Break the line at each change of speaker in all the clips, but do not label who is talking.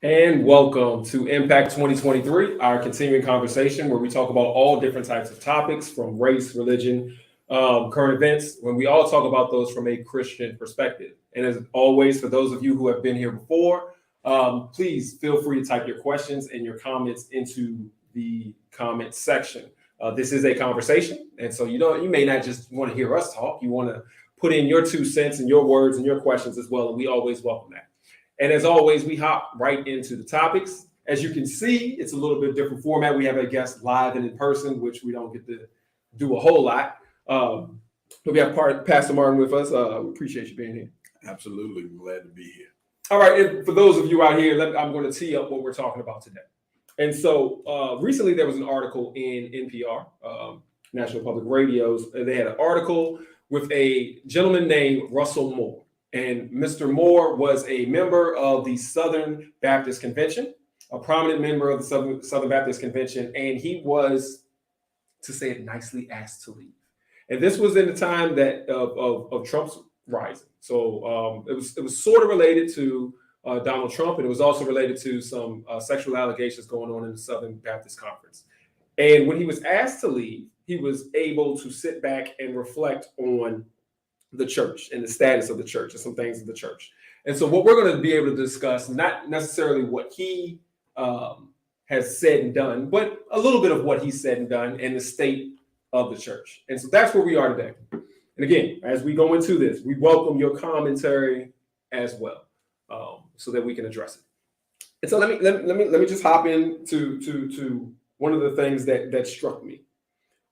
And welcome to Impact 2023, our continuing conversation where we talk about all different types of topics from race, religion, current events, when we all talk about those from a Christian perspective. And as always, for those of you who have been here before, please feel free to type your questions and your comments into the comment section. This is a conversation, and so you may not just want to hear us talk. You want to put in your 2 cents and your words and your questions as well, and we always welcome that. And as always, we hop right into the topics. As you can see, it's a little bit different format. We have a guest live and in person, which we don't get to do a whole lot. But we have Pastor Martin with us. We appreciate you being here.
Absolutely. Glad to be here.
All right. And for those of you out here, I'm going to tee up what we're talking about today. And so recently there was an article in NPR, National Public Radio's. They had an article with a gentleman named Russell Moore. And Mr. Moore was a member of the Southern Baptist Convention, a prominent member of the Southern Baptist Convention, and he was, to say it nicely, asked to leave. And this was in the time that of Trump's rising. So it was sort of related to Donald Trump, and it was also related to some sexual allegations going on in the Southern Baptist Conference. And when he was asked to leave, he was able to sit back and reflect on the church and the status of the church and some things of the church. And so what we're going to be able to discuss, not necessarily what he has said and done, but a little bit of what he said and done and the state of the church. And so that's where we are today. And again, as we go into this, we welcome your commentary as well, so that we can address it. And so let me just hop into one of the things that struck me.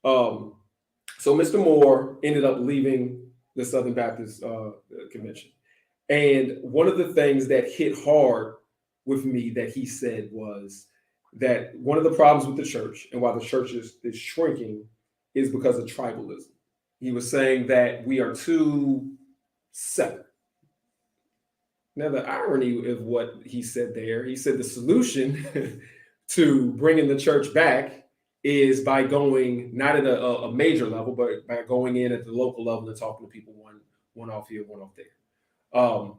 So Mr. Moore ended up leaving the Southern Baptist Convention. And one of the things that hit hard with me that he said was that one of the problems with the church and why the church is shrinking is because of tribalism. He was saying that we are too separate. Now, the irony of what he said there, he said the solution to bringing the church back is by going not at a major level, but by going in at the local level and talking to people one off here, one off there.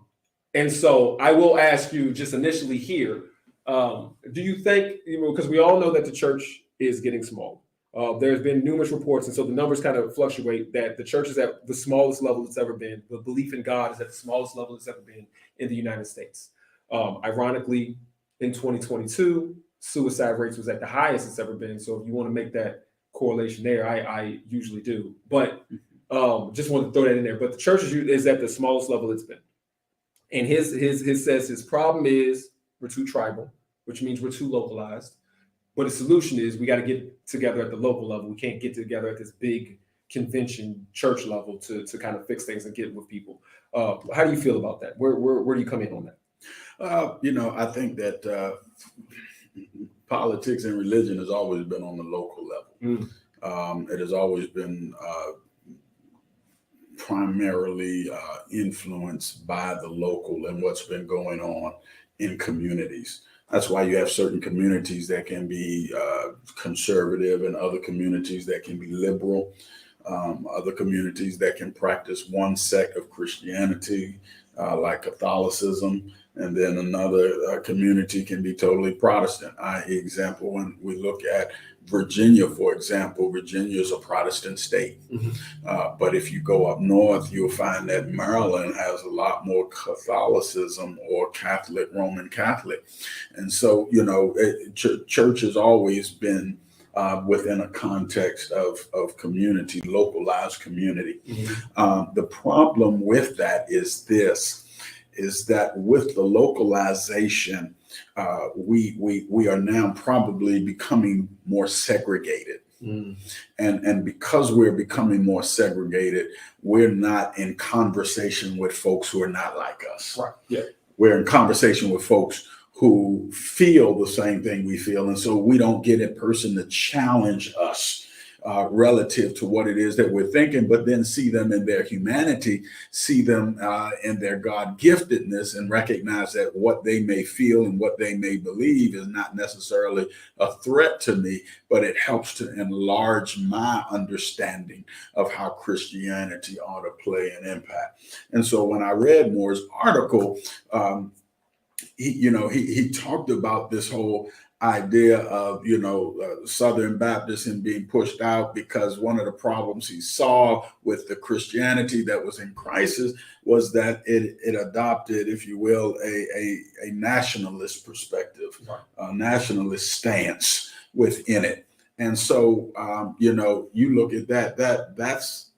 And so I will ask you just initially here, do you think, because we all know that the church is getting small. There's been numerous reports, and so the numbers kind of fluctuate, that the church is at the smallest level it's ever been. The belief in God is at the smallest level it's ever been in the United States. Ironically, in 2022, suicide rates was at the highest it's ever been. So if you want to make that correlation there, I usually do. But just wanted to throw that in there. But the church is at the smallest level it's been. And his says his problem is we're too tribal, which means we're too localized. But the solution is we got to get together at the local level. We can't get together at this big convention church level to kind of fix things and get with people. How do you feel about that? Where do you come in on that?
I think that politics and religion has always been on the local level. It has always been primarily influenced by the local and what's been going on in communities. That's why you have certain communities that can be conservative and other communities that can be liberal, other communities that can practice one sect of Christianity, like Catholicism, and then another community can be totally Protestant. Example, when we look at Virginia, for example, Virginia is a Protestant state. But if you go up north, you'll find that Maryland has a lot more Catholicism or Roman Catholic. And so, church has always been within a context of community, localized community. The problem with that is that with the localization, we are now probably becoming more segregated. And because we're becoming more segregated, we're not in conversation with folks who are not like us.
Right. Yeah.
We're in conversation with folks who feel the same thing we feel. And so we don't get a person to challenge us relative to what it is that we're thinking, but then see them in their humanity, see them in their God giftedness, and recognize that what they may feel and what they may believe is not necessarily a threat to me, but it helps to enlarge my understanding of how Christianity ought to play an impact. And so when I read Moore's article, he talked about this whole idea of Southern Baptism being pushed out because one of the problems he saw with the Christianity that was in crisis was that it adopted, if you will, a nationalist perspective,
Right.
a nationalist stance within it. And so you look at that's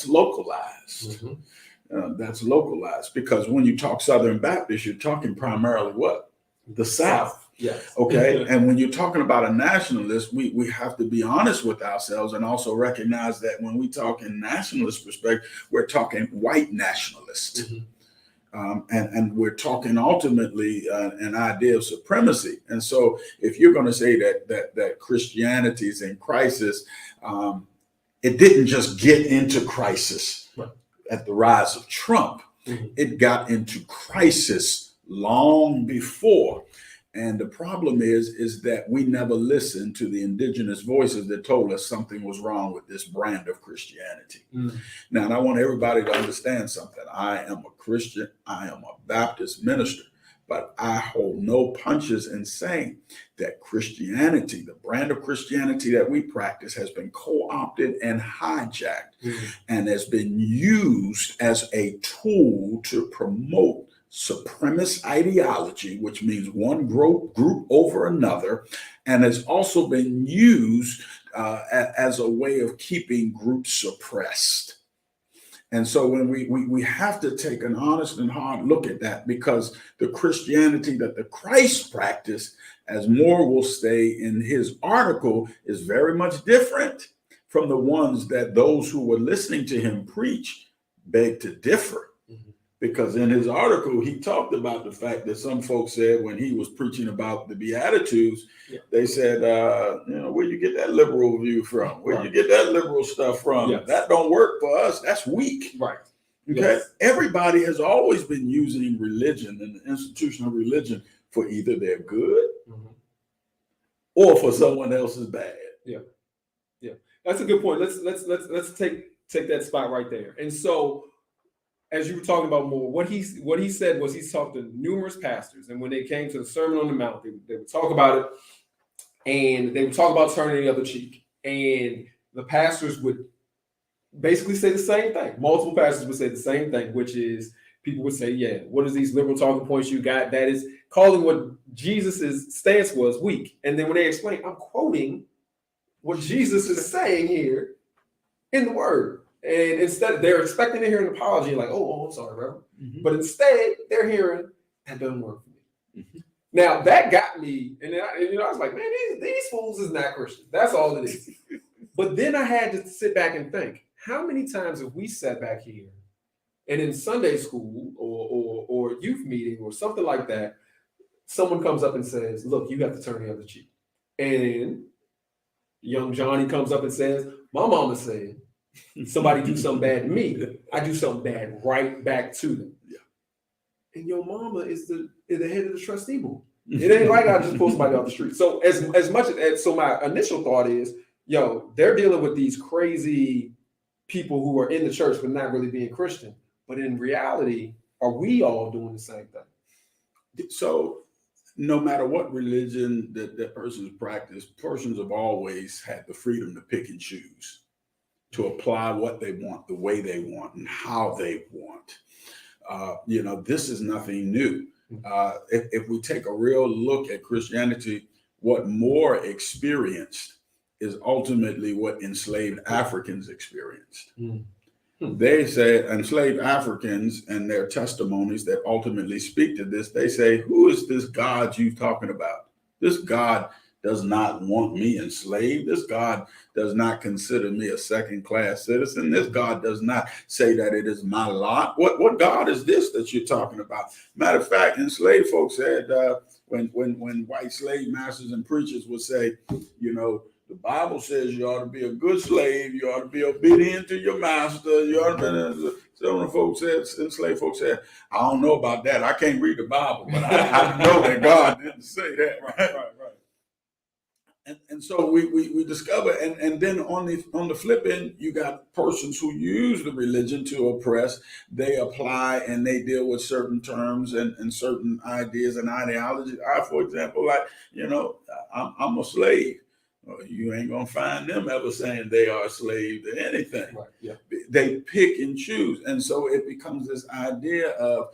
localized.
Mm-hmm.
That's localized because when you talk Southern Baptist, you're talking primarily what? The South.
Yes.
Okay. And when you're talking about a nationalist, we have to be honest with ourselves and also recognize that when we talk in nationalist perspective, we're talking white nationalist.
Mm-hmm.
And we're talking ultimately an idea of supremacy. And so if you're going to say that Christianity is in crisis, it didn't just get into crisis at the rise of Trump.
Mm-hmm.
It got into crisis long before. And the problem is that we never listened to the indigenous voices that told us something was wrong with this brand of Christianity.
Mm-hmm.
Now, and I want everybody to understand something. I am a Christian. I am a Baptist minister, but I hold no punches in saying that Christianity, the brand of Christianity that we practice, has been co-opted and hijacked and has been used as a tool to promote supremacist ideology, which means one group over another, and has also been used as a way of keeping groups suppressed. And so when we have to take an honest and hard look at that, because the Christianity that the Christ practiced, as Moore will say in his article, is very much different from the ones that those who were listening to him preach beg to differ. Because in his article, he talked about the fact that some folks said when he was preaching about the Beatitudes, they said, where you get that liberal view from? Where you get that liberal stuff from?
Yes.
That don't work for us. That's weak.
Right.
Okay.
Yes.
Everybody has always been using religion and the institution of religion for either their good or for someone else's bad.
Yeah. That's a good point. Let's take that spot right there. And so, as you were talking about Moore, what he said was he's talked to numerous pastors, and when they came to the Sermon on the Mount, they would talk about it, and they would talk about turning the other cheek, and the pastors would basically say the same thing. Multiple pastors would say the same thing, which is people would say, "Yeah, what is these liberal talking points you got?" That is calling what Jesus's stance was weak, and then when they explain, I'm quoting what Jesus is saying here in the Word. And instead, they're expecting to hear an apology, like, oh, I'm sorry, bro. But instead, they're hearing, that doesn't work for me. Now, that got me, and then I was like, man, these fools is not Christian. That's all it is. But then I had to sit back and think, how many times have we sat back here and in Sunday school or youth meeting or something like that, someone comes up and says, look, you got to turn the other cheek. And young Johnny comes up and says, my mama said, somebody do something bad to me, I do something bad right back to them.
Yeah.
And your mama is the head of the trustee board. It ain't like I just pull somebody off the street. So as much as so my initial thought is, they're dealing with these crazy people who are in the church but not really being Christian. But in reality, are we all doing the same thing?
So no matter what religion that person's practiced, persons have always had the freedom to pick and choose, to apply what they want, the way they want, and how they want. This is nothing new. If we take a real look at Christianity, what Moore experienced is ultimately what enslaved Africans experienced. They say enslaved Africans and their testimonies that ultimately speak to this, they say, who is this God you're talking about? This God does not want me enslaved. This God does not consider me a second-class citizen. This God does not say that it is my lot. What God is this that you're talking about? Matter of fact, enslaved folks said when white slave masters and preachers would say, the Bible says you ought to be a good slave. You ought to be obedient to your master. You ought to be. Some of the folks said, enslaved folks said, I don't know about that. I can't read the Bible, but I know that God didn't say that. Right. And so we discover, and then on the flip end, you got persons who use the religion to oppress. They apply and they deal with certain terms and certain ideas and ideologies. For example, like, I'm a slave. Well, you ain't gonna find them ever saying they are a slave to anything.
Right. Yeah.
They pick and choose, and so it becomes this idea of,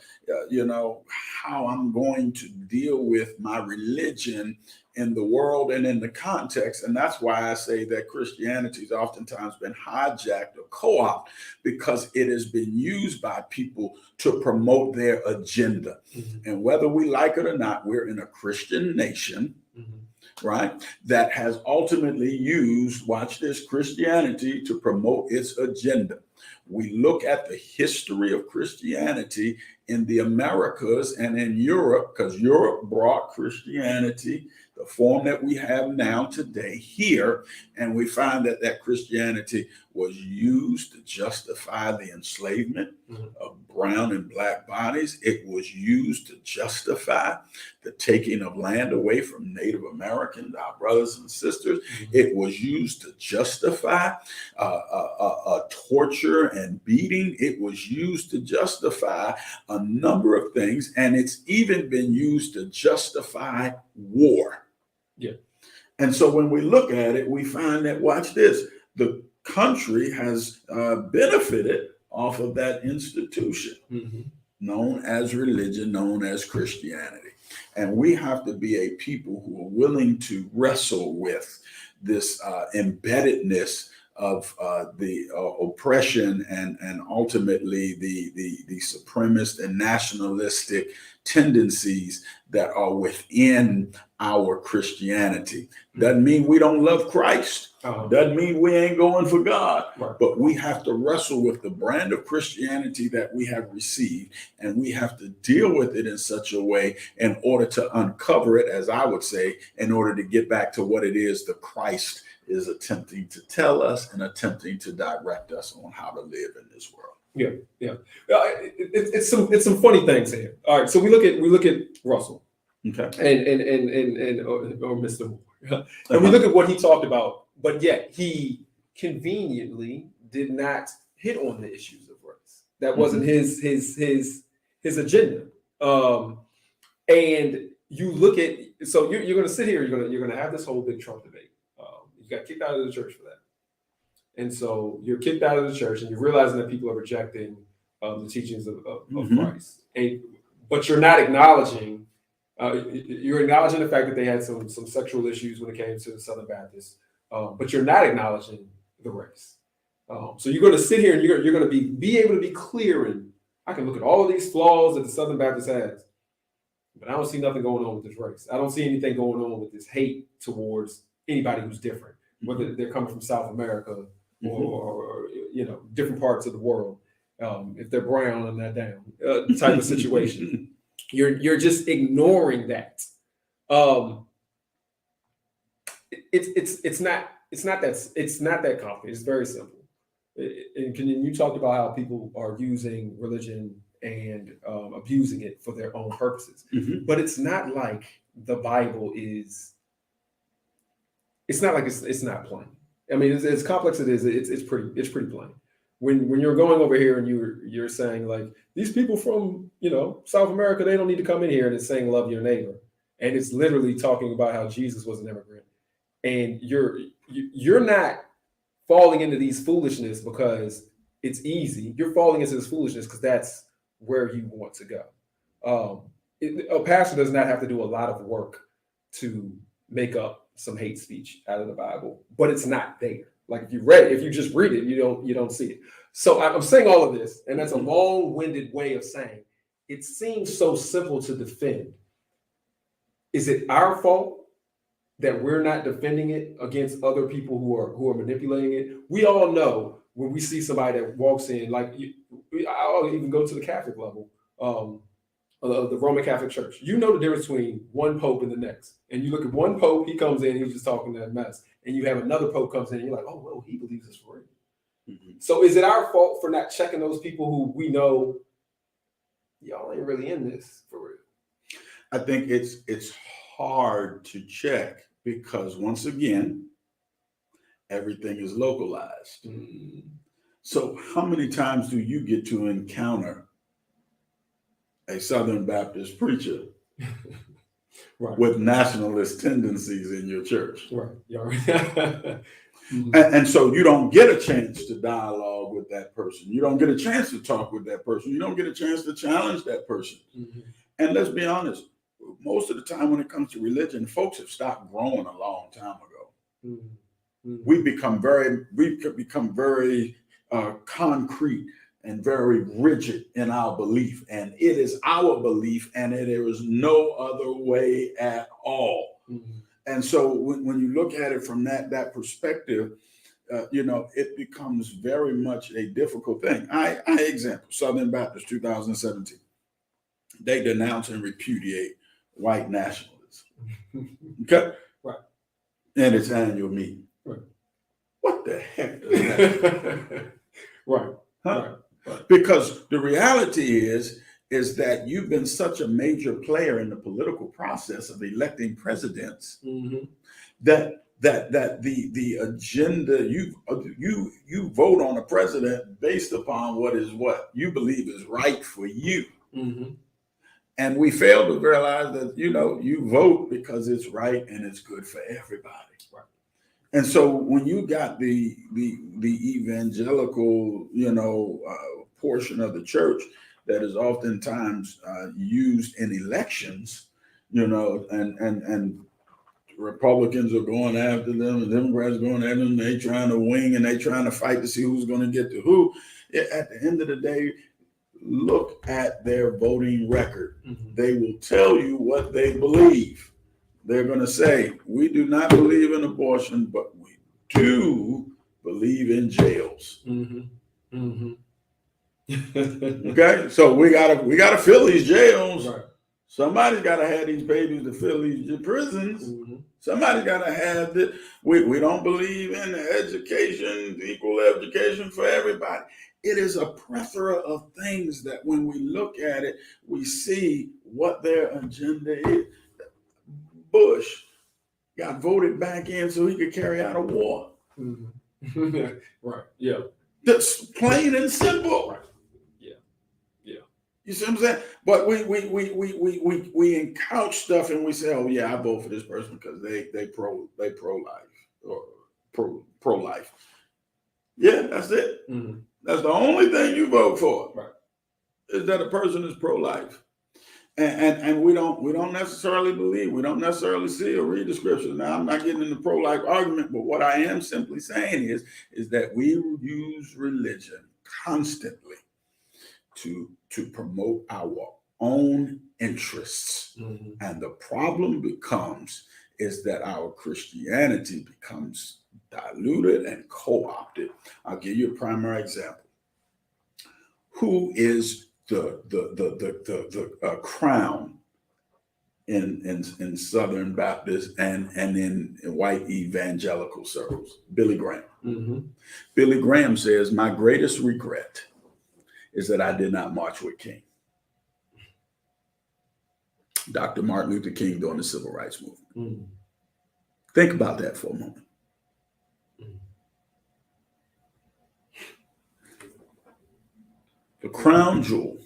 how I'm going to deal with my religion in the world and in the context. And that's why I say that Christianity has oftentimes been hijacked or co-opted, because it has been used by people to promote their agenda.
Mm-hmm.
And whether we like it or not, we're in a Christian nation, right, that has ultimately used, watch this, Christianity to promote its agenda. We look at the history of Christianity in the Americas and in Europe, because Europe brought Christianity, the form that we have now today, here, and we find that Christianity was used to justify the enslavement of brown and black bodies. It was used to justify the taking of land away from Native Americans, our brothers and sisters. It was used to justify torture and beating. It was used to justify a number of things, and it's even been used to justify war.
Yeah.
And so when we look at it, we find that, watch this, the country has benefited off of that institution known as religion, known as Christianity. And we have to be a people who are willing to wrestle with this embeddedness of the oppression and ultimately the supremacist and nationalistic tendencies that are within our Christianity. Doesn't mean we don't love Christ. Doesn't mean we ain't going for God.
Right.
But we have to wrestle with the brand of Christianity that we have received, and we have to deal with it in such a way in order to uncover it, as I would say, in order to get back to what it is the Christ is attempting to tell us and attempting to direct us on how to live in this world.
Yeah. It's some funny things here. All right, so we look at Russell,
okay,
and or Mr. Moore, and we look at what he talked about, but yet he conveniently did not hit on the issues of race. That wasn't his agenda. And you look at, so you're going to sit here, you're going to have this whole big Trump debate. You got kicked out of the church for that. And so you're kicked out of the church and you're realizing that people are rejecting the teachings of Christ. But you're not acknowledging, you're acknowledging the fact that they had some sexual issues when it came to the Southern Baptists, but you're not acknowledging the race. So you're going to sit here and you're going to be able to be clear, and I can look at all of these flaws that the Southern Baptist has, but I don't see nothing going on with this race. I don't see anything going on with this hate towards anybody who's different, whether they're coming from South America or different parts of the world. If they're brown and not down, type of situation. You're just ignoring that. It's not that complicated. It's very simple. And you talked about how people are using religion and abusing it for their own purposes. But it's not like the Bible is. It's not like it's not plain. I mean, as complex as it is, it's pretty plain. When you're going over here and you're saying like these people from South America, they don't need to come in here, and it's saying love your neighbor, and it's literally talking about how Jesus was an immigrant, and you're not falling into these foolishness because it's easy. You're falling into this foolishness because that's where you want to go. A pastor does not have to do a lot of work to make up some hate speech out of the Bible, but it's not there. Like if you just read it, you don't see it. So I'm saying all of this, and that's a long-winded way of saying it seems so simple to defend. Is it our fault that we're not defending it against other people who are manipulating it? We all know when we see somebody that walks in, I'll even go to the Catholic level, the Roman Catholic Church. You know the difference between one pope and the next. And you look at one pope, he comes in, he's just talking that mess. And you have another pope comes in, and you're like, oh, well, he believes this for real. So is it our fault for not checking those people who we know, y'all ain't really in this for real?
I think it's hard to check because once again, everything is localized.
Mm.
So how many times do you get to encounter a Southern Baptist preacher
Right.
with nationalist tendencies in your church?
Right. Yeah. Right. Mhm.
And so you don't get a chance to dialogue with that person. You don't get a chance to talk with that person. You don't get a chance to challenge that person.
Mhm.
And let's be honest, most of the time when it comes to religion, folks have stopped growing a long time ago.
Mhm. Mhm.
We've become very concrete and very rigid in our belief. And it is our belief, and there is no other way at all.
Mhm.
And so when you look at it from that perspective, it becomes very much a difficult thing. Example, Southern Baptist 2017. They denounce and repudiate white nationalism. Okay?
Right.
In its annual meeting.
Right.
What the heck does that
Right.
huh?
Right.
Because the reality is that you've been such a major player in the political process of electing presidents
Mm-hmm.
that the agenda you vote on a president based upon what you believe is right for you.
Mm-hmm.
And we fail to realize that you vote because it's right and it's good for everybody.
Right.
And so when you got the evangelical portion of the church that is oftentimes used in elections, and Republicans are going after them and Democrats are going after them, they trying to wing and they trying to fight to see who's going to get to who. At the end of the day, look at their voting record.
Mm-hmm.
They will tell you what they believe. They're going to say, we do not believe in abortion, but we do believe in jails.
Mm-hmm. Mm-hmm.
Okay, so we gotta fill these jails.
Right.
Somebody's got to have these babies to fill these prisons.
Mm-hmm.
Somebody's got to have it. We don't believe in education, equal education for everybody. It is a plethora of things that when we look at it, we see what their agenda is. Bush got voted back in so he could carry out a war.
Mm-hmm. Right. Yeah.
That's plain and simple.
Right. Yeah. Yeah.
You see what I'm saying? But we encouch stuff and we say, oh yeah, I vote for this person because they pro life or pro life. Yeah, that's it.
Mm-hmm.
That's the only thing you vote for.
Right.
Is that a person is pro life. And we don't necessarily believe, we don't necessarily see or read the scriptures. Now, I'm not getting into pro-life argument, but what I am simply saying is that we use religion constantly to promote our own interests.
Mm-hmm.
And the problem is that our Christianity becomes diluted and co-opted. I'll give you a primary example. Who is the crown in Southern Baptist and in white evangelical circles? Billy Graham.
Mm-hmm.
Billy Graham says, my greatest regret is that I did not march with King. Dr. Martin Luther King during the Civil Rights Movement.
Mm-hmm.
Think about that for a moment. The crown jewel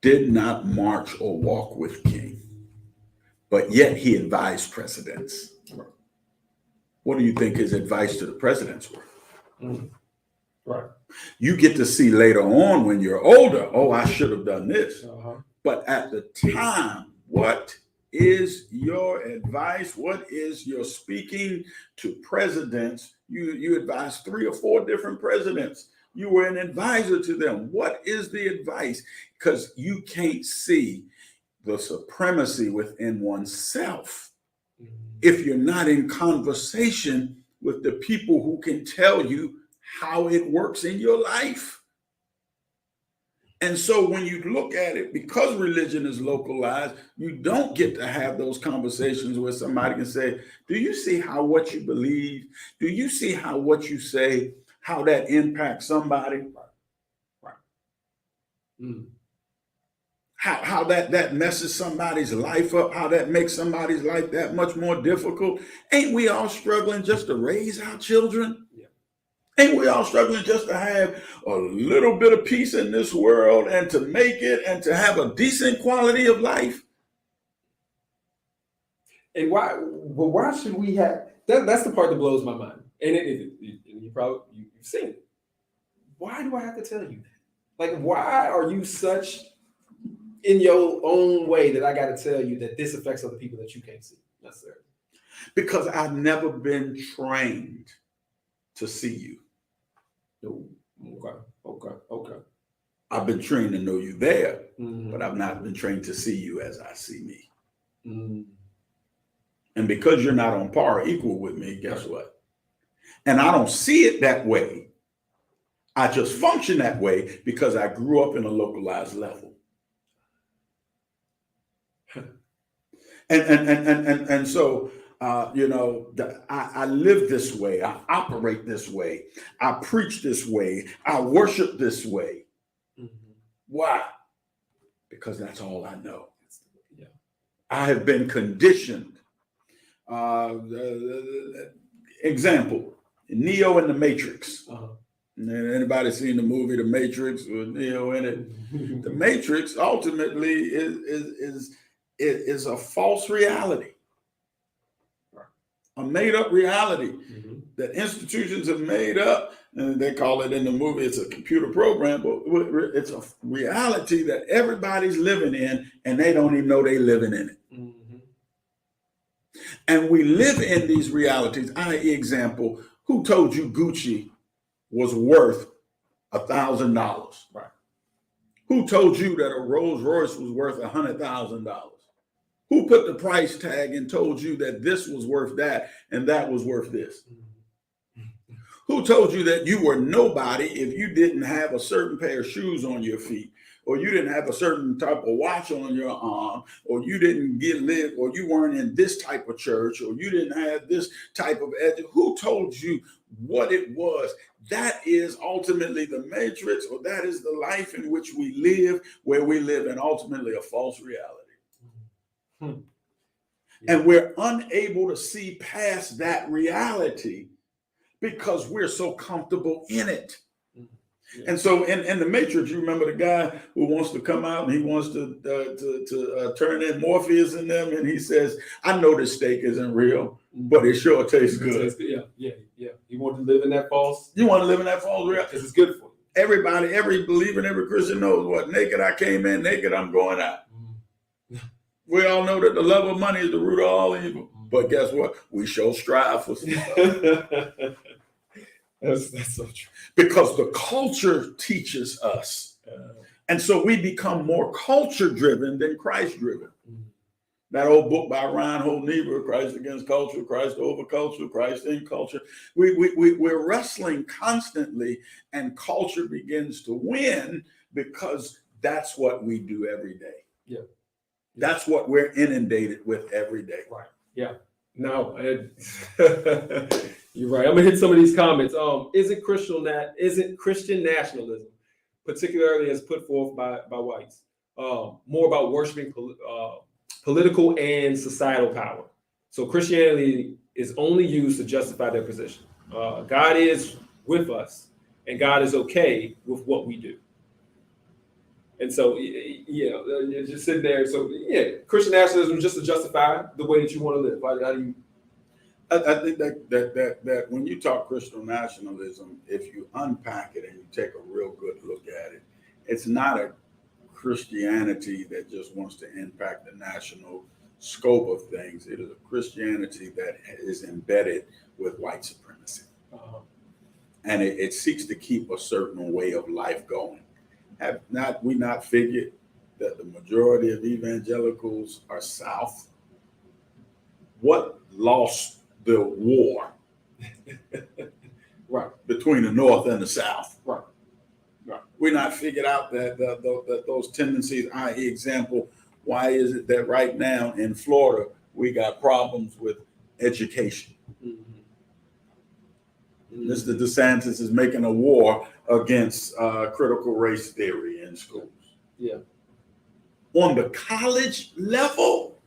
did not march or walk with King, but yet he advised presidents. What do you think his advice to the presidents were?
Mm-hmm. Right.
You get to see later on when you're older, oh, I should have done this.
Uh-huh.
But at the time, what is your advice? What is your speaking to presidents? You advised 3 or 4 different presidents. You were an advisor to them. What is the advice? Because you can't see the supremacy within oneself if you're not in conversation with the people who can tell you how it works in your life. And so when you look at it, because religion is localized, you don't get to have those conversations where somebody can say, do you see how what you believe, do you see how what you say, how that impacts somebody?
Right. Mm.
how that messes somebody's life up, how that makes somebody's life that much more difficult. Ain't we all struggling just to raise our children?
Yeah.
Ain't we all struggling just to have a little bit of peace in this world and to make it and to have a decent quality of life?
And why should we have that? That's the part that blows my mind. And you've seen it. Why do I have to tell you that? Like, why are you such in your own way that I got to tell you that this affects other people that you can't see necessarily?
Because I've never been trained to see you.
Okay.
I've been trained to know you there,
Mm-hmm.
but I've not been trained to see you as I see me.
Mm-hmm.
And because you're not on par or equal with me, guess what? And I don't see it that way. I just function that way because I grew up in a localized level. And so, I live this way. I operate this way. I preach this way. I worship this way.
Mm-hmm.
Why? Because that's all I know.
Yeah.
I have been conditioned. Example, Neo in the Matrix.
Uh-huh.
Anybody seen the movie The Matrix with Neo in it? The Matrix ultimately is a false reality, a made-up reality
Mm-hmm.
that institutions have made up, and they call it in the movie, it's a computer program, but it's a reality that everybody's living in, and they don't even know they're living in it.
Mm-hmm.
And we live in these realities. I.e., example, who told you Gucci was worth $1,000?
Right.
Who told you that a Rolls Royce was worth $100,000? Who put the price tag and told you that this was worth that and that was worth this?
Mm-hmm.
Who told you that you were nobody if you didn't have a certain pair of shoes on your feet, or you didn't have a certain type of watch on your arm, or you didn't or you weren't in this type of church, or you didn't have this type of education? Who told you what it was? That is ultimately the matrix, or that is the life in which we live, where we live in ultimately a false reality.
Yeah.
And we're unable to see past that reality because we're so comfortable in it. Yeah. And so in the Matrix, you remember the guy who wants to come out and he wants to turn in Morpheus in them, and he says, "I know this steak isn't real, but it sure tastes good."
Yeah. You want to live in that false?
You want to live in that false reality
because it's good for you.
Everybody, every believer, and every Christian knows what: naked I came in, naked I'm going out. We all know that the love of money is the root of all evil. But guess what? We sure strive for stuff.
That's so true.
Because the culture teaches us. And so we become more culture driven than Christ driven. That old book by Reinhold Niebuhr, Christ Against Culture, Christ Over Culture, Christ in Culture. We're wrestling constantly, and culture begins to win because that's what we do every day.
Yeah.
That's what we're inundated with every day.
Right. Yeah. No, you're right. I'm gonna hit some of these comments. Isn't Christian nationalism, particularly as put forth by whites, more about worshiping political and societal power? So Christianity is only used to justify their position. God is with us, and God is okay with what we do. And so, you're just sitting there. So, Christian nationalism is just to justify the way that you want to live. How do you?
I think that when you talk Christian nationalism, if you unpack it and you take a real good look at it, it's not a Christianity that just wants to impact the national scope of things. It is a Christianity that is embedded with white supremacy.
Uh-huh.
And it seeks to keep a certain way of life going. Have we not figured that the majority of evangelicals are South? What lost the war
right
between the North and the South?
Right.
We not figured out that those tendencies, i.e., example, why is it that right now in Florida we got problems with education? Mm-hmm. Mr. DeSantis is making a war against critical race theory in schools.
Yeah.
on the college level?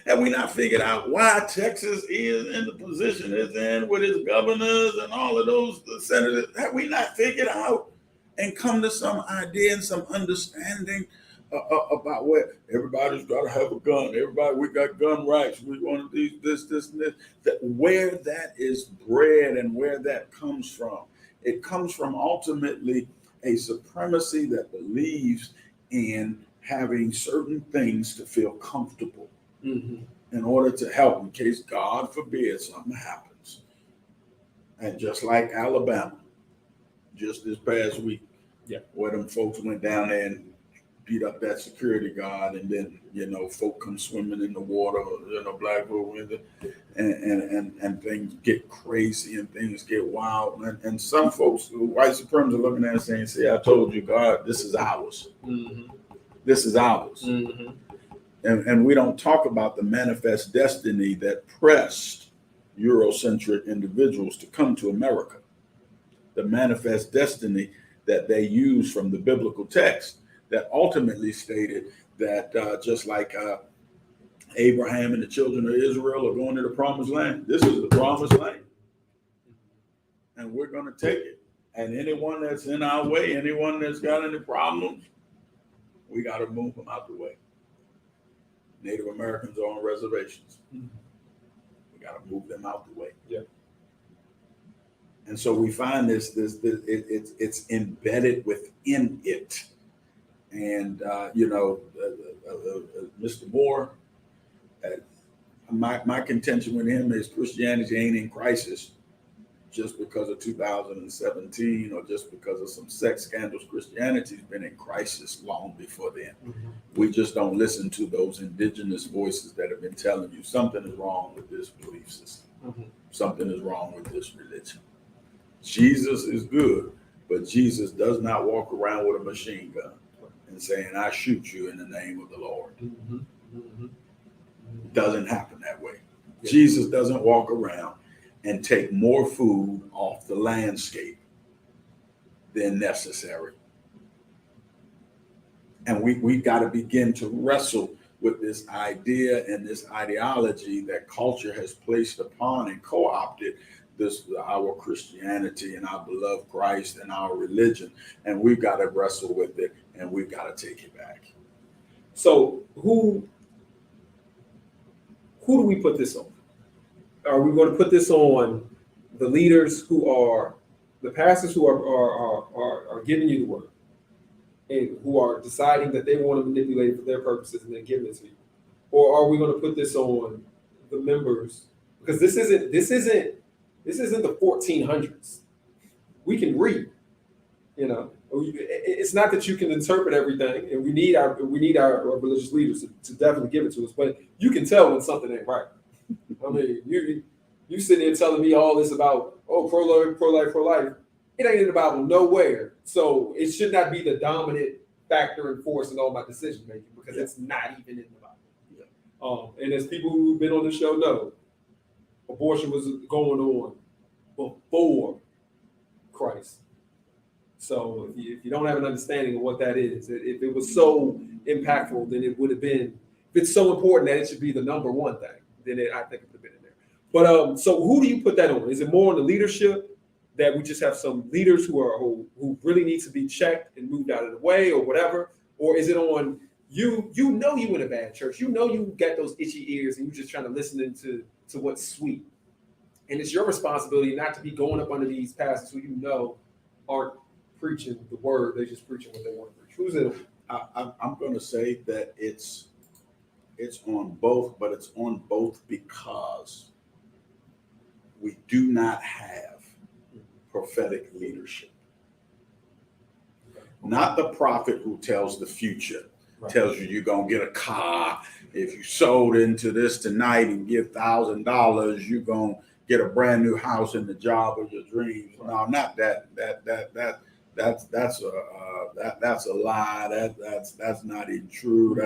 Have we not figured out why Texas is in the position it's in with its governors and all of those senators? Have we not figured out and come to some idea and some understanding about where everybody's got to have a gun? Everybody, we got gun rights. We want to do this, and this. That where that is bred and where that comes from. It comes from ultimately a supremacy that believes in having certain things to feel comfortable in order to help in case, God forbid, something happens. And just like Alabama, just this past week, where them folks went down there and beat up that security guard, and then folk come swimming in the water, black folk, and things get crazy and things get wild, and some folks, white supremacists, are looking at it saying, "See, I told you, God, this is ours. This is ours." And we don't talk about the manifest destiny that pressed Eurocentric individuals to come to America. The manifest destiny that they use from the biblical text that ultimately stated that just like Abraham and the children of Israel are going to the promised land, this is the promised land. And we're going to take it. And anyone that's in our way, anyone that's got any problems, we got to move them out the way. Native Americans are on reservations. We got to move them out the way.
Yeah.
And so we find it's embedded within it. And Mr. Moore, my contention with him is Christianity ain't in crisis just because of 2017 or just because of some sex scandals. Christianity's been in crisis long before then. We just don't listen to those indigenous voices that have been telling you something is wrong with this belief system. Something is wrong with this religion. Jesus is good, but Jesus does not walk around with a machine gun and saying, "I shoot you in the name of the Lord." It doesn't happen that way. Jesus doesn't walk around and take more food off the landscape than necessary. And we got to begin to wrestle with this idea and this ideology that culture has placed upon and co-opted our Christianity and our beloved Christ and our religion. And we've got to wrestle with it, and we've got to take it back.
So who do we put this on? Are we going to put this on the leaders who are the pastors who are giving you the word and who are deciding that they want to manipulate it for their purposes and then giving it to you? Or are we going to put this on the members? Because this isn't the 1400s. We can read, It's not that you can interpret everything, and we need our religious leaders to definitely give it to us. But you can tell when something ain't right. I mean, you sitting there telling me all this about pro-life. It ain't in the Bible nowhere. So it should not be the dominant factor and force in all my decision making because it's not even in the Bible. And as people who've been on the show know, abortion was going on before Christ. So if you don't have an understanding of what that is, if it was so impactful, then it would have been. If it's so important that it should be the number one thing, then I think it would have been in there. But so who do you put that on? Is it more on the leadership that we just have some leaders who really need to be checked and moved out of the way or whatever, or is it on you? You in a bad church. You got those itchy ears and you're just trying to listen to what's sweet, and it's your responsibility not to be going up under these pastors who aren't preaching the word. They're just preaching what they want to preach. Who's it?
I'm going to say that it's on both, but it's on both because we do not have prophetic leadership. Not the prophet who tells the future, tells you you're going to get a car. If you sold into this tonight and give $1,000, you're going to get a brand new house and the job of your dreams. No, not that. That's a lie. That's not even true.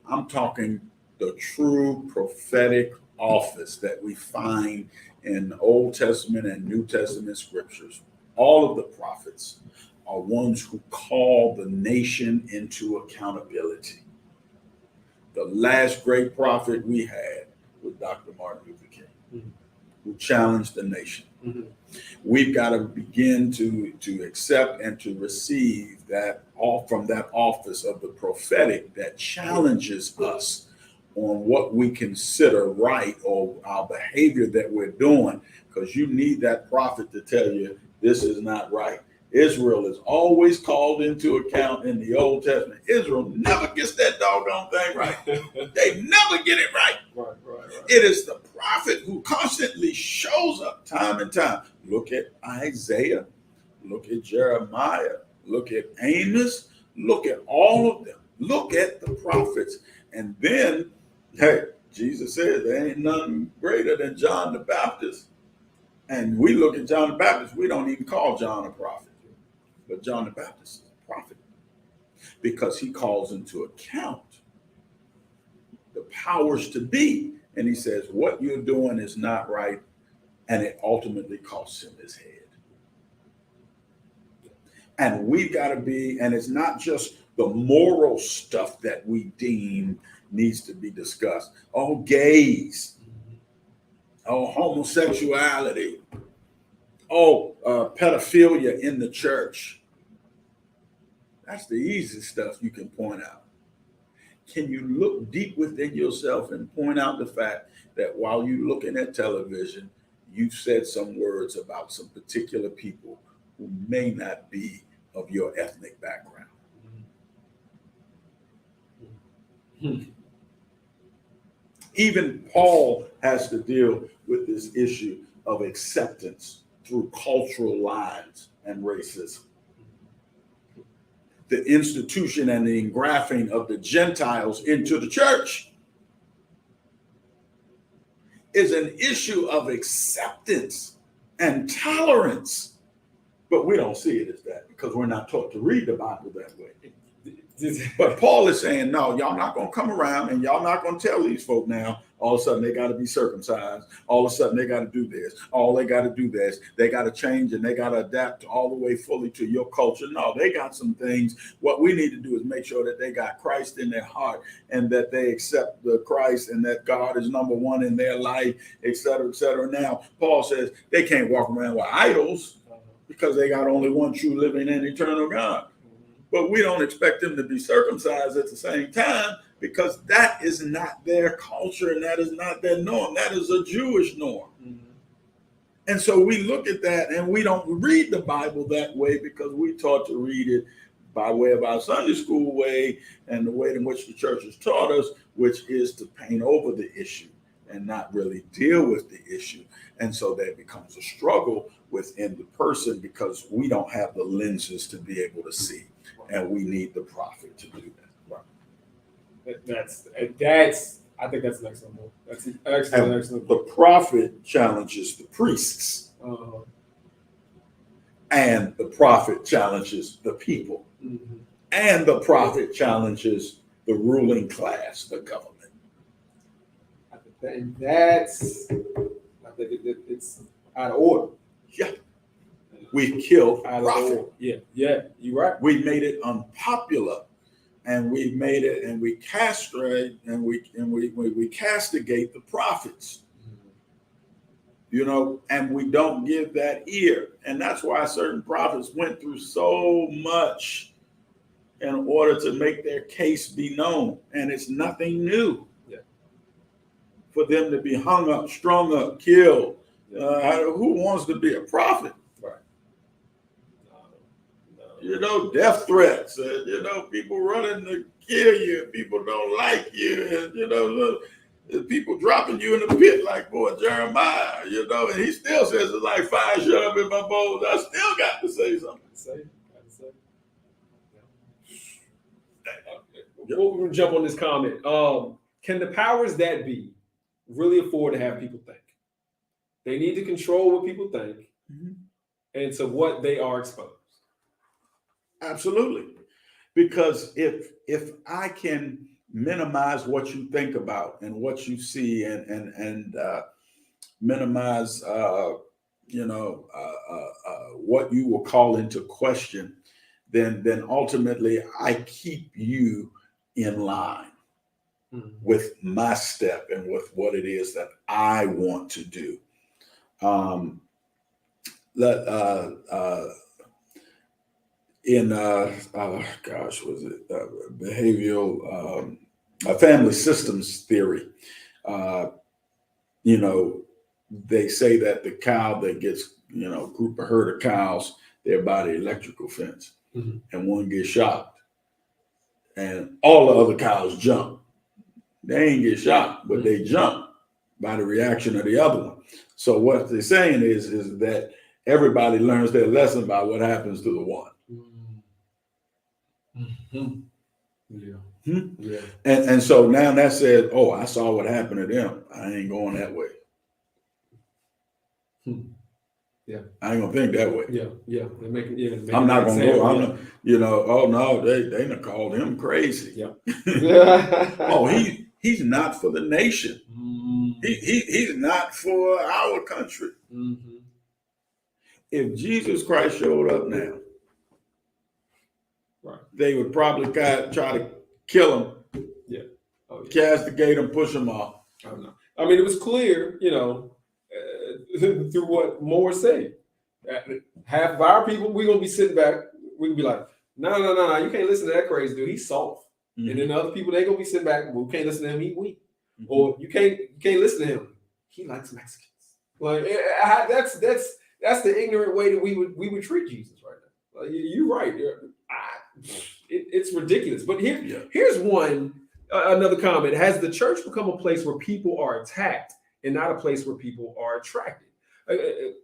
I'm talking the true prophetic office that we find in Old Testament and New Testament scriptures. All of the prophets, are ones who call the nation into accountability. The last great prophet we had was Dr. Martin Luther King, who challenged the nation. We've got to begin to accept and to receive that all from that office of the prophetic that challenges us on what we consider right or our behavior that we're doing, because you need that prophet to tell you this is not right. Israel is always called into account in the Old Testament. Israel never gets that doggone thing right. They never get it right. It is the prophet who constantly shows up time and time. Look at Isaiah, look at Jeremiah, look at Amos, look at all of them. Look at the prophets. And then, hey, Jesus said there ain't nothing greater than John the Baptist. And we look at John the Baptist, we don't even call John a prophet. But John the Baptist is a prophet because he calls into account the powers to be. And he says, what you're doing is not right. And it ultimately costs him his head. And we've got to be, and it's not just the moral stuff that we deem needs to be discussed. Oh, gays. Oh, homosexuality. Oh, pedophilia in the church. That's the easy stuff you can point out. Can you look deep within yourself and point out the fact that while you're looking at television, you've said some words about some particular people who may not be of your ethnic background? Even Paul has to deal with this issue of acceptance through cultural lines and racism. The institution and the engrafting of the Gentiles into the church is an issue of acceptance and tolerance. But we don't see it as that because we're not taught to read the Bible that way. But Paul is saying, no, y'all not going to come around and y'all not going to tell these folk now, all of a sudden they got to be circumcised. All of a sudden they got to do this. All they got to do this. They got to change and they got to adapt all the way fully to your culture. No, they got some things. What we need to do is make sure that they got Christ in their heart and that they accept the Christ and that God is number one in their life, et cetera, et cetera. Now, Paul says they can't walk around with idols because they got only one true living and eternal God. But we don't expect them to be circumcised at the same time because that is not their culture and that is not their norm. That is a Jewish norm. And so we look at that and we don't read the Bible that way because we taught to read it by way of our Sunday school way and the way in which the church has taught us, which is to paint over the issue and not really deal with the issue. And so that becomes a struggle within the person because we don't have the lenses to be able to see. And we need the prophet to do that.
Right. That's. I think that's an excellent move. That's an excellent.
The prophet challenges the priests, and the prophet challenges the people, and the prophet challenges the ruling class, the government.
And that's. I think it's out of order.
Yeah. We killed prophet.
Yeah, you're right.
We made it unpopular, and we made it, and we castrate, and we castigate the prophets. You know, and we don't give that ear, and that's why certain prophets went through so much in order to make their case be known, and it's nothing new.
Yeah. For
them to be hung up, strung up, killed. Who wants to be a prophet? You know, death threats, people running to kill you, people don't like you, and, people dropping you in the pit like boy Jeremiah, and he still says it's like fire shut up in my bones. I still got to say something.
We're going to jump on this comment. Can the powers that be really afford to have people think? They need to control what people think and to what they are exposed.
Absolutely. Because if I can minimize what you think about and what you see and minimize what you will call into question, then ultimately I keep you in line with my step and with what it is that I want to do. Was it behavioral family systems theory? You know, they say that the cow that gets, you know, a group of herd of cows, they're by the electrical fence, and one gets shot, and all the other cows jump. They ain't get shot, but they jump by the reaction of the other one. So what they're saying is that everybody learns their lesson by what happens to the one.
Yeah.
And so now that says, oh, I saw what happened to them. I ain't going that way.
Yeah.
I ain't gonna think that way.
Yeah.
I'm not gonna go. I'm not, you know, oh no, they done called him crazy.
Yeah.
Oh, he's not for the nation. He's not for our country. If Jesus Christ showed up now,
right, they
would probably try to kill him.
Yeah. Oh, yeah.
Castigate him, push him off.
I don't know. I mean, it was clear, you know, through what Moore said. Half of our people, we're gonna be sitting back. We can be like, no, you can't listen to that crazy dude. He's soft. And then the other people, they gonna be sitting back. Well, we can't listen to him. He weak. Or you can't listen to him. He likes Mexicans. Like that's the ignorant way that we would treat Jesus right now. Like, you're right. It's ridiculous. But here's one. Another comment: has the church become a place where people are attacked and not a place where people are attracted? A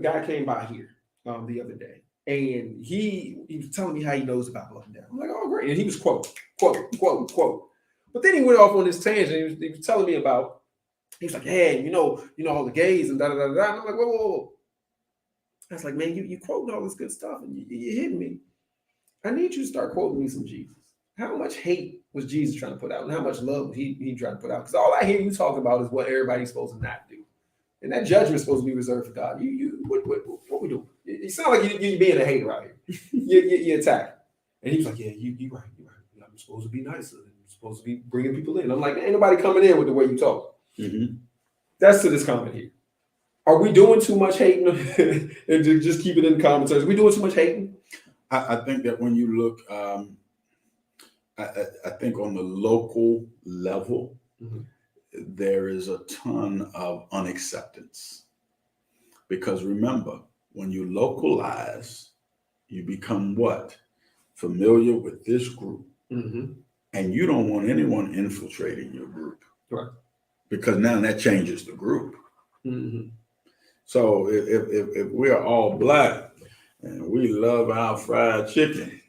guy came by here the other day, and he was telling me how he knows about Love and Down. I'm like, oh, great. And he was quote. But then he went off on this tangent. He was telling me about, he was like, hey, you know all the gays and da-da-da-da. And I'm like, whoa. I was like, man, you quoting all this good stuff, and you hitting me. I need you to start quoting me some Jesus. How much hate was Jesus trying to put out, and how much love was he trying to put out? Because all I hear you talk about is what everybody's supposed to not do. And that judgment is supposed to be reserved for God. What we doing? You sound like you're being a hater out here. You're attacking. And he was like, yeah, you're right. I'm supposed to be nicer. I'm supposed to be bringing people in. I'm like, ain't nobody coming in with the way you talk. That's to this comment here. Are we doing too much hating? And to just keep it in the commentaries, are we doing too much hating?
I think that when you look, I think on the local level, there is a ton of unacceptance. Because remember, when you localize, you become what? Familiar with this group. And you don't want anyone infiltrating your group.
Right. Because
now that changes the group. So if we are all black and we love our fried chicken,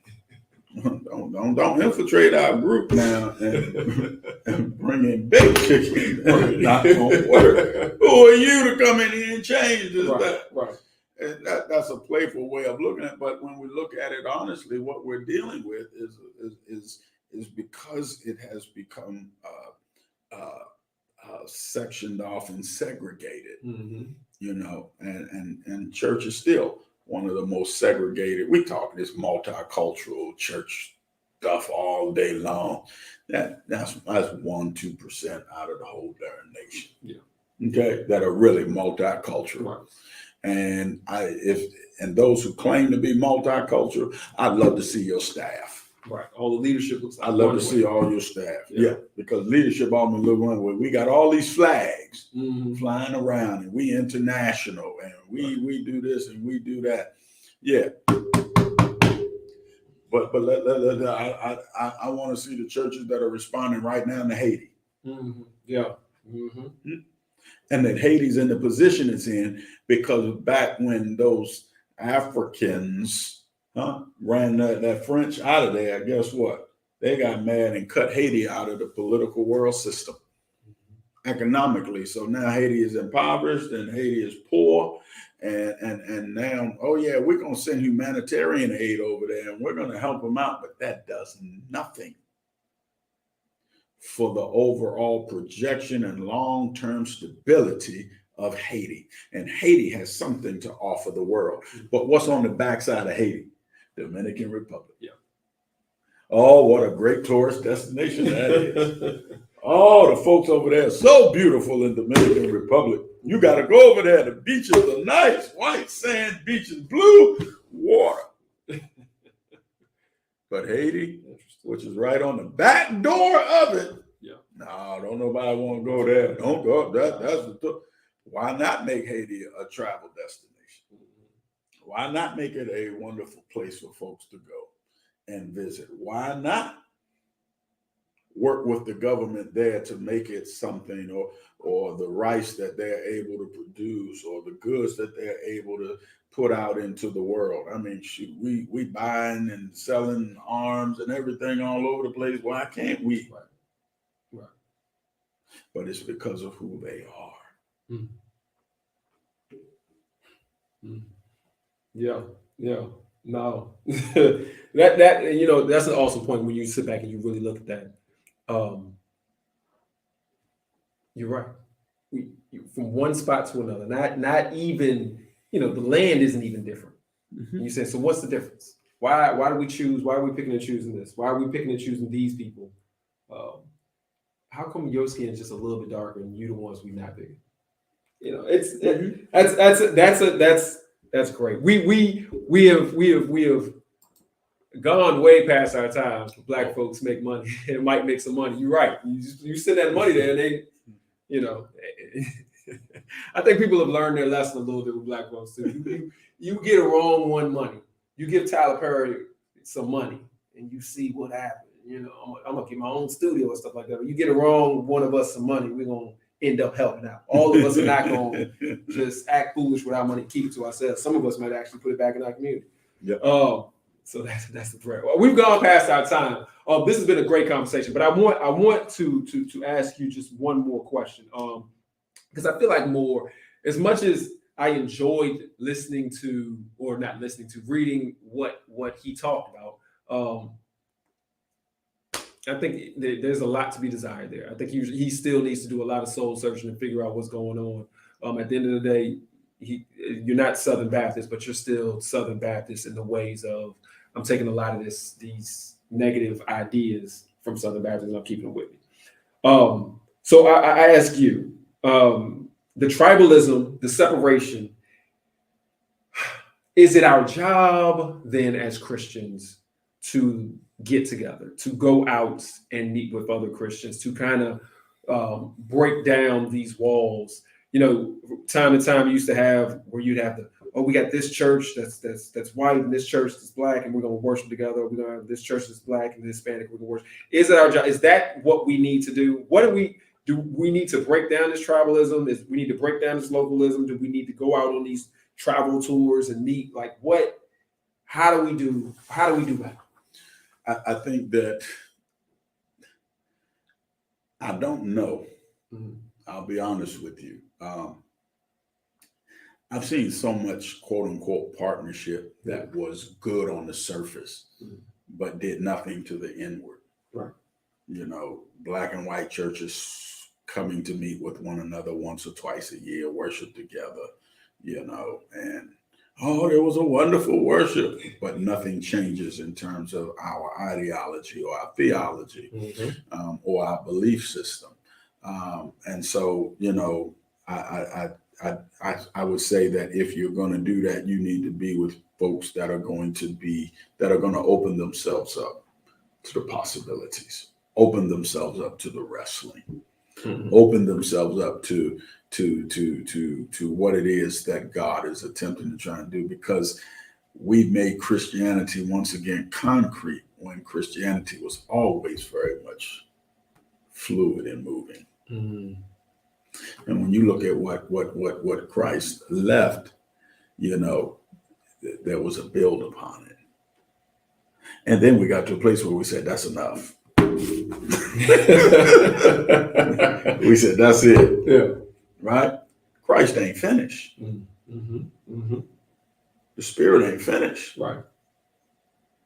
don't infiltrate our group now and bring in baked chicken. It's not gonna work. Who are you to come in here and change this?
Right.
And that's a playful way of looking at it. But when we look at it honestly, what we're dealing with is because it has become sectioned off and segregated. You know, and church is still one of the most segregated. We talk this multicultural church stuff all day long. That's 1-2% out of the whole darn nation. Yeah. Okay, that are really multicultural. Right. And and those who claim to be multicultural, I'd love to see your staff.
Right. All the leadership looks like
I'd love to see all your staff. Yeah. Because leadership almost look one way. We got all these flags flying around, and we international, and we do this and we do that. Yeah. But I want to see the churches that are responding right now to Haiti.
Yeah.
And that Haiti's in the position it's in because back when those Africans ran that French out of there, guess what? They got mad and cut Haiti out of the political world system economically. So now Haiti is impoverished and Haiti is poor. And now, oh yeah, we're going to send humanitarian aid over there and we're going to help them out. But that does nothing for the overall projection and long-term stability of Haiti. And Haiti has something to offer the world. But what's on the backside of Haiti? Dominican Republic.
Yeah.
Oh, what a great tourist destination that is. Oh, the folks over there are so beautiful in Dominican Republic. You got to go over there. The beaches are nice, white sand beaches, blue water. But Haiti, which is right on the back door of it,
yeah,
no, don't nobody want to go there. Don't go. That's the. Why not make Haiti a travel destination? Why not make it a wonderful place for folks to go and visit? Why not work with the government there to make it something, or the rice that they're able to produce, or the goods that they're able to put out into the world? I mean, shoot, we buying and selling arms and everything all over the place. Why can't we?
Right.
But it's because of who they are.
Mm. Mm. Yeah. No, that you know, that's an awesome point when you sit back and you really look at that. You're right. From one spot to another, not even, you know, the land isn't even different.
Mm-hmm.
And you say, so what's the difference? Why do we choose? Why are we picking and choosing this? Why are we picking and choosing these people? How come your skin is just a little bit darker and you the ones we not picking? You know, that's great. We have gone way past our time for Black folks make money and might make some money. You're right. You send that money there, and they, you know, I think people have learned their lesson a little bit with Black folks too. You get a wrong one money. You give Tyler Perry some money, and you see what happens. You know, I'm gonna get my own studio and stuff like that. But you get a wrong one of us some money, we're gonna end up helping out. All of us are not gonna just act foolish with our money, keep it to ourselves. Some of us might actually put it back in our community.
Yeah.
So that's the prayer. Well, we've gone past our time. This has been a great conversation, but I want to ask you just one more question. Because I feel like as much as I enjoyed listening to, or not listening to, reading what he talked about, I think there's a lot to be desired there. I think he still needs to do a lot of soul searching and figure out what's going on. At the end of the day, you're not Southern Baptist, but you're still Southern Baptist in the ways of, I'm taking a lot of these negative ideas from Southern Baptist and I'm keeping them with me. So I ask you, the tribalism, the separation, is it our job then as Christians to get together, to go out and meet with other Christians, to kind of break down these walls? You know, time to time you used to have where you'd have we got this church that's white and this church that's Black and we're going to worship together. We're going to have this church that's Black and Hispanic, we're going to worship. Is it our job? Is that what we need to do? Do we need to break down this tribalism? We need to break down this localism? Do we need to go out on these travel tours and meet? Like how do we do that?
I think that, I don't know. Mm-hmm. I'll be honest with you. I've seen so much quote unquote partnership that was good on the surface, but did nothing to the inward.
Right.
You know, Black and white churches coming to meet with one another once or twice a year, worship together, you know, and there was a wonderful worship, but nothing changes in terms of our ideology or our theology, mm-hmm. Or our belief system. And so, you know, I would say that if you're going to do that, you need to be with folks that are going to open themselves up to the possibilities, open themselves up to the wrestling, mm-hmm. open themselves up to what it is that God is attempting to try and do, because we've made Christianity once again concrete when Christianity was always very much fluid and moving. Mm-hmm. And when you look at what Christ left, you know, there was a build upon it. And then we got to a place where we said, that's enough. We said, that's it.
Yeah.
Right? Christ ain't finished. Mm-hmm. Mm-hmm. The Spirit ain't finished.
Right.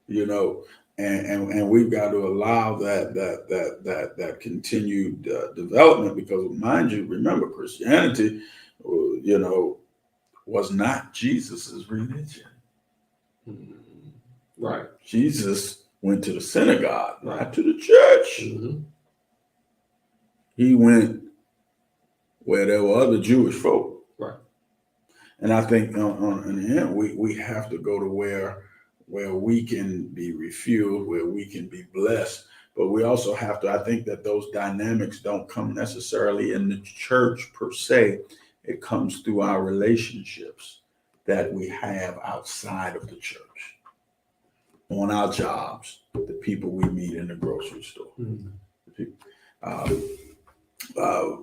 You know, and we've got to allow that continued development, because, mind you, remember, Christianity, you know, was not Jesus's religion.
Right.
Jesus went to the synagogue, not to the church.
Mm-hmm.
He went where there were other Jewish folk.
Right.
And I think in the end, we have to go to where we can be refueled, where we can be blessed. But we also have to, I think that those dynamics don't come necessarily in the church per se. It comes through our relationships that we have outside of the church, on our jobs, the people we meet in the grocery store.
Mm-hmm.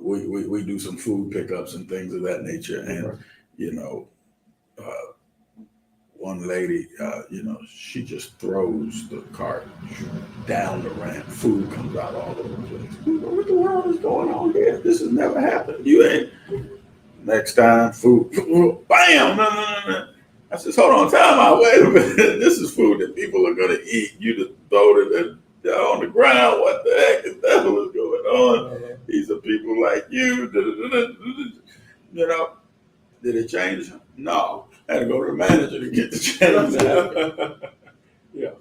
We do some food pickups and things of that nature. And,
Right.
One lady, she just throws the cart down the ramp. Food comes out all over the place. What the world is going on here? This has never happened. You ain't. Next time, food, bam! No. I said, hold on, time out. Wait a minute. This is food that people are going to eat. You just throw it on the ground. What the heck is that? What is going on? These are people like you. Did it change? No. I had to go to the manager to get the change.
Yeah.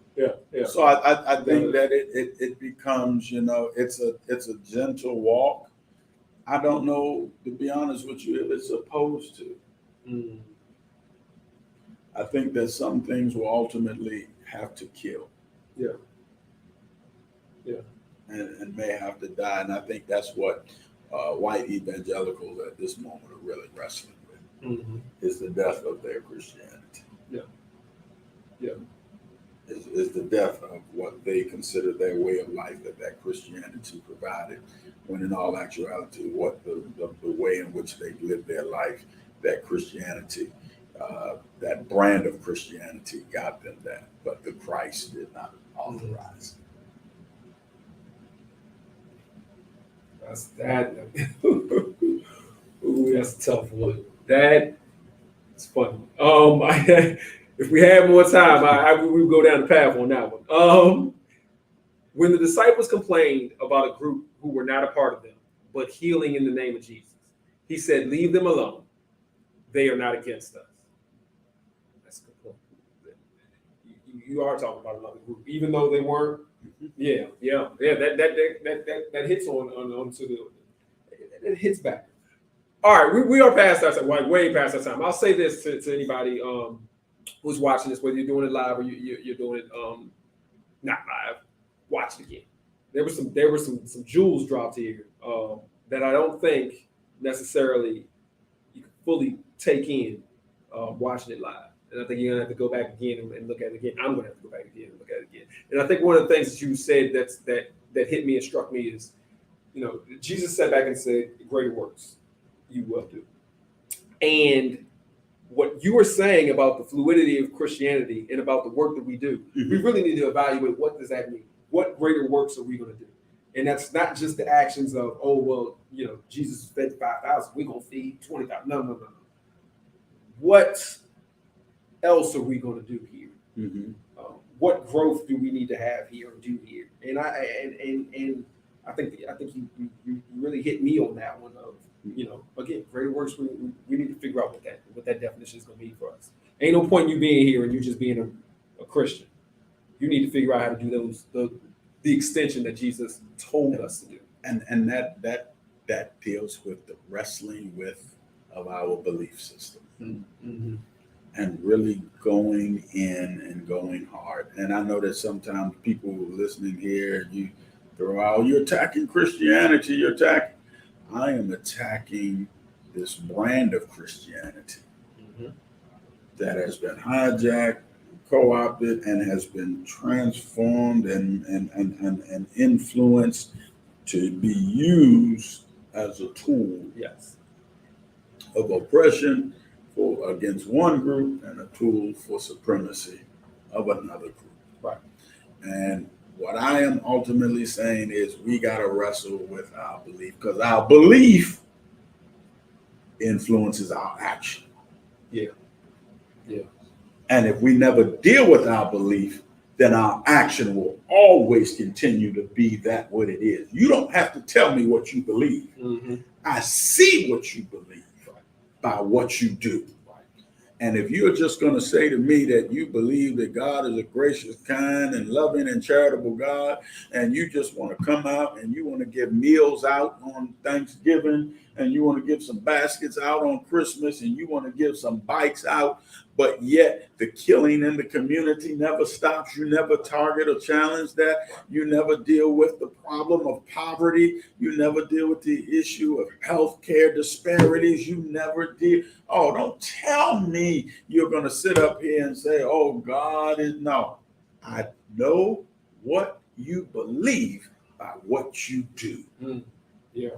So I think that it becomes, it's a gentle walk. I don't know, to be honest with you, if it's supposed to.
Mm.
I think that some things will ultimately have to kill.
Yeah.
And may have to die. And I think that's what white evangelicals at this moment are really wrestling with,
Mm-hmm.
is the death of their Christianity.
Yeah.
Is the death of what they consider their way of life that Christianity provided, when in all actuality, what the way in which they lived their life, that Christianity, that brand of Christianity got them that, but the Christ did not authorize.
That's that. Ooh, that's a tough one. That is funny. If we had more time, we would go down the path on that one. When the disciples complained about a group who were not a part of them, but healing in the name of Jesus, he said, "Leave them alone. They are not against us." That's a good point. You are talking about another group, even though they weren't. Yeah. That hits onto the. It hits back. All right, we are past that time, way past that time. I'll say this to anybody who's watching this, whether you're doing it live or you're doing it not live, watch it again. There were some jewels dropped here that I don't think necessarily you can fully take in watching it live. And I think you're gonna have to go back again and look at it again. I'm gonna have to go back again and look at it again. And I think one of the things that you said that hit me and struck me is, Jesus sat back and said, "Greater works you will do." And what you were saying about the fluidity of Christianity and about the work that we do, we really need to evaluate, what does that mean? What greater works are we going to do? And that's not just the actions of, Jesus fed 5,000, we're going to feed 20,000. No. What else are we going to do here?
Mm-hmm.
What growth do we need to have here or do here? And I think you really hit me on that one of, again, greater works. We need to figure out what that definition is going to be for us. Ain't no point in you being here and you just being a Christian. You need to figure out how to do the extension that Jesus told us to do.
And that deals with the wrestling of our belief system.
Mm-hmm.
And really going in and going hard. And I know that sometimes people listening here, you throw out, you're attacking Christianity, I am attacking this brand of Christianity that has been hijacked, co-opted, and has been transformed and influenced to be used as a tool of oppression against one group and a tool for supremacy of another group.
Right.
And what I am ultimately saying is we got to wrestle with our belief, because our belief influences our action.
Yeah.
And if we never deal with our belief, then our action will always continue to be that what it is. You don't have to tell me what you believe. Mm-hmm. I see what you believe by what you do. And if you're just going to say to me that you believe that God is a gracious, kind, and loving and charitable God, and you just want to come out and you want to give meals out on Thanksgiving, and you want to give some baskets out on Christmas, and you want to give some bikes out, but yet the killing in the community never stops. You never target or challenge that. You never deal with the problem of poverty. You never deal with the issue of healthcare disparities. You never deal. Oh, don't tell me you're going to sit up here and say, oh, God is no. I know what you believe by what you do.
Yeah.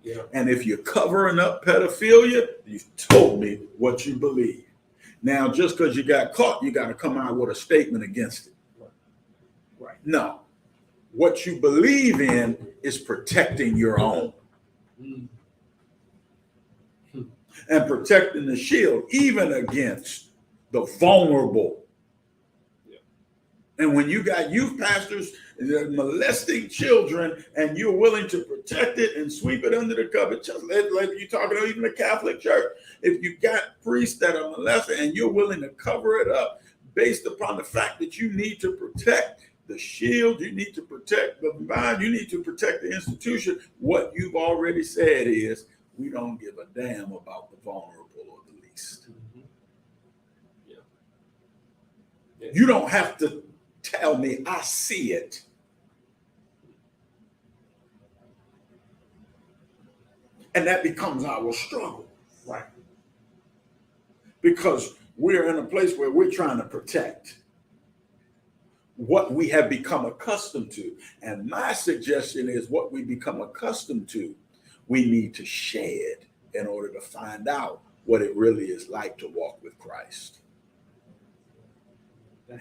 Yeah.
And if you're covering up pedophilia, you've told me what you believe. Now, just because you got caught, you got to come out with a statement against it.
Right.
No. What you believe in is protecting your own. And protecting the shield, even against the vulnerable.
Yeah.
And when you got youth pastors molesting children and you're willing to protect it and sweep it under the carpet, just like you're talking about even the Catholic Church, if you got priests that are molesting and you're willing to cover it up based upon the fact that you need to protect the shield, you need to protect the mind, you need to protect the institution, what you've already said is, we don't give a damn about the vulnerable or the least.
Yeah. Yeah.
You don't have to tell me, I see it. And that becomes our struggle.
Right.
Because we're in a place where we're trying to protect what we have become accustomed to. And my suggestion is what we become accustomed to, we need to shed in order to find out what it really is like to walk with Christ.
What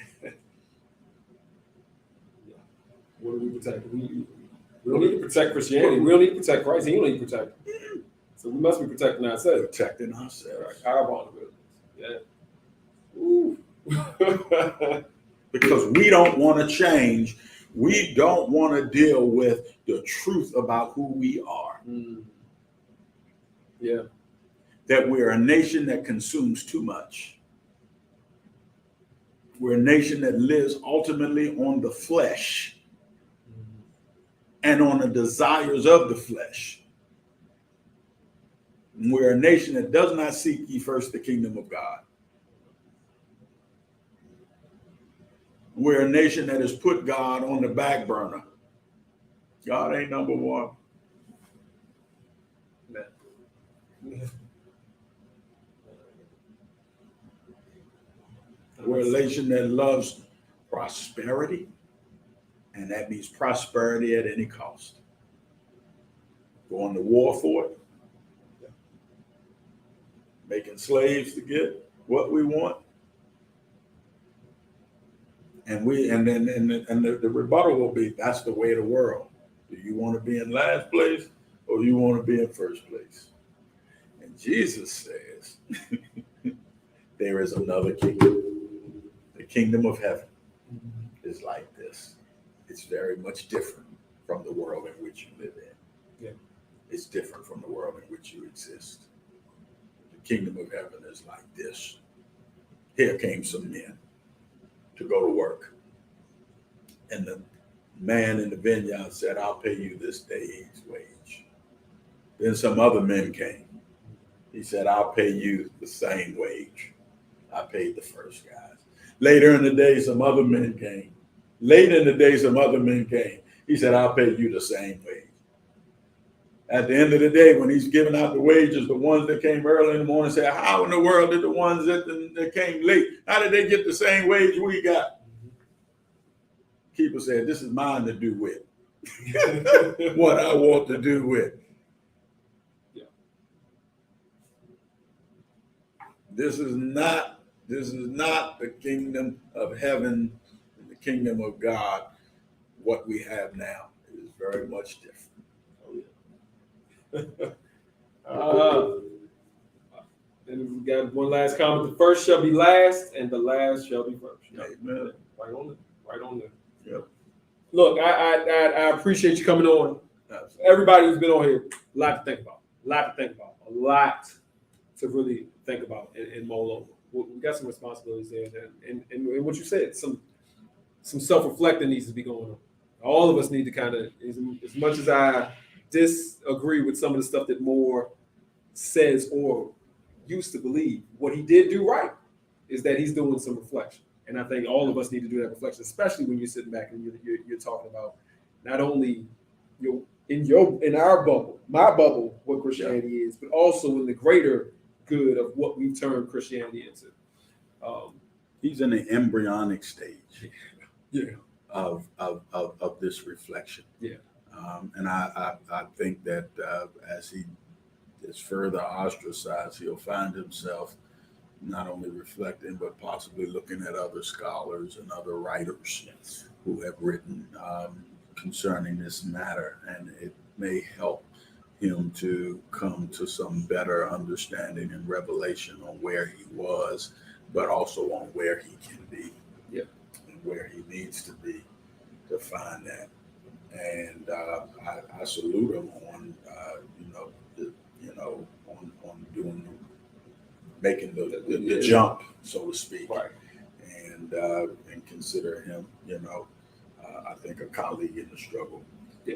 do we protect? We don't need to protect Christianity. We don't need to protect Christ. He don't need to protect him. So we must be protecting ourselves.
Protecting ourselves.
Right. Our vulnerabilities. Yeah. Ooh.
Because we don't want to change. We don't want to deal with the truth about who we are.
Yeah.
That we're a nation that consumes too much. We're a nation that lives ultimately on the flesh and on the desires of the flesh. We're a nation that does not seek ye first the kingdom of God. We're a nation that has put God on the back burner. God ain't number one. We're a nation that loves prosperity, and that means prosperity at any cost. Going to war for it, making slaves to get what we want. And the rebuttal will be, that's the way of the world. Do you want to be in last place or you want to be in first place? And Jesus says, there is another kingdom. The kingdom of heaven is like this. It's very much different from the world in which you live in.
Yeah.
It's different from the world in which you exist. The kingdom of heaven is like this. Here came some men to go to work. And the man in the vineyard said, I'll pay you this day's wage. Then some other men came. He said, I'll pay you the same wage I paid the first guys. Later in the day, some other men came. He said, I'll pay you the same wage. At the end of the day, when he's giving out the wages, the ones that came early in the morning said, how in the world did the ones that came late, how did they get the same wage we got? Keeper said, this is mine to do with. What I want to do with.
Yeah.
This is not the kingdom of heaven, the kingdom of God, what we have now. It is very much different.
And we got one last comment. The first shall be last, and the last shall be first.
Amen.
Right on there.
Yep.
Look, I appreciate you coming on.
Absolutely.
Everybody who's been on here, a lot to think about. A lot to really think about and mull over. we got some responsibilities there. And what you said, some self-reflecting needs to be going on. All of us need to kind of, as much as I disagree with some of the stuff that Moore says or used to believe, what he did do right is that he's doing some reflection. And I think all of us need to do that reflection, especially when you're sitting back and you're talking about not only in our bubble, my bubble, what Christianity is, but also in the greater good of what we've turned Christianity into.
He's in the embryonic stage.
Yeah.
Of this reflection.
Yeah.
And I think that as he is further ostracized, he'll find himself not only reflecting, but possibly looking at other scholars and other writers who have written concerning this matter. And it may help him to come to some better understanding and revelation on where he was, but also on where he can be.
Yeah.
Where he needs to be to find that, and I salute him on on doing making the jump, so to speak,
Right.
And consider him I think a colleague in the struggle.
Yeah.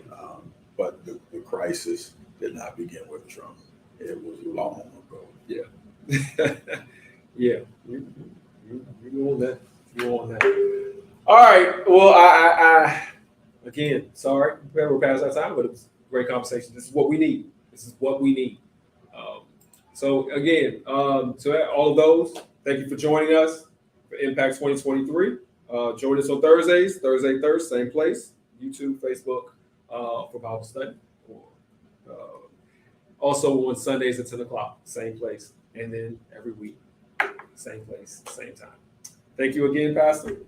But the crisis did not begin with Trump. It was long ago.
Yeah. Yeah. You on that. You on that. All right. Well, I again, sorry, we're past our time, but it was a great conversation. This is what we need. This is what we need. So again, to all of those, thank you for joining us for Impact 2023. Join us on Thursdays, same place, YouTube, Facebook, for Bible study. Also on Sundays at 10 o'clock, same place. And then every week, same place, same time. Thank you again, Pastor.
Thank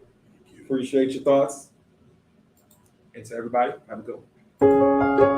you.
Appreciate your thoughts. And to everybody, have a good one.